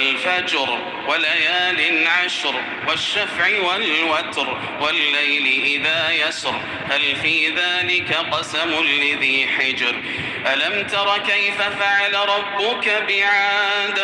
والفجر وليال عشر والشفع والوتر والليل إذا يسر هل في ذلك قسم لذي حجر ألم تر كيف فعل ربك بعاد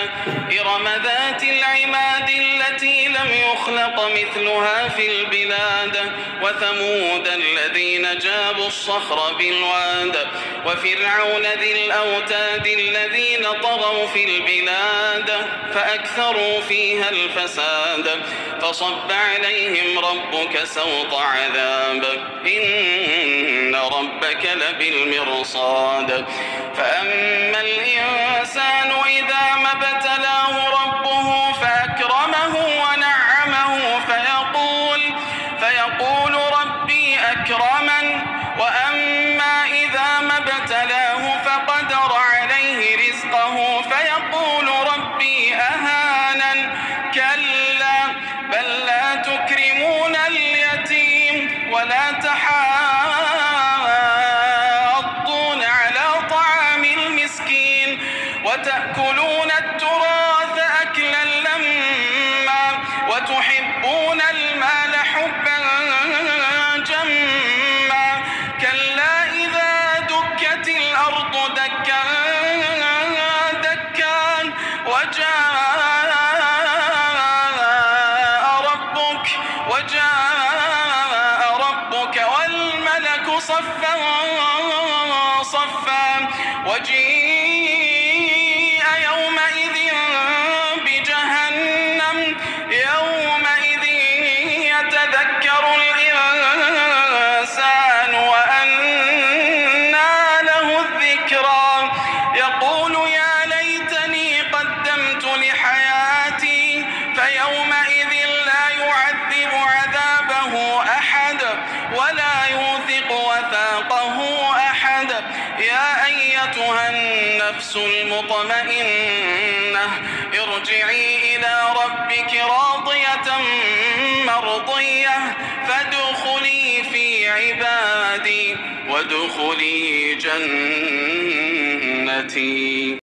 إرم ذات العماد التي لم يخلق مثلها في البلاد وثمود الذين جابوا الصخر بالواد وفرعون ذي الأوتاد الذين طغوا في البلاد فأكثروا فيها الفساد فصب عليهم ربك سوط عذاب إن ربك لبالمرصاد فأما الإنسان إذا ما ابتلاه ربه فأكرمه ونعمه فيقول ربي أكرمن وأما إذا ما ابتلاه فقدر عليه رزقه فيقول ربي أهانن كلا بل لا تكرمون اليتيم ولا تحاضون على طعام المسكين وتأكلون التراث أكلا لما وتحبون المال حبا جما كلا إذا دكت الأرض دكا دكا وجاء ربك والملك صفا صفا وجيء يومئذ بجهنم يومئذ يتذكر الإنسان وأنى له الذكرى يقول يا ليتني قدمت لحياتي فيومئذ لا يعذب عذابه أحد ولا يوثق وثاقه أحد يا أيتها النفس المطمئنة ارجعي إلى ربك راضية مرضية فادخلي في عبادي وادخلي جنتي.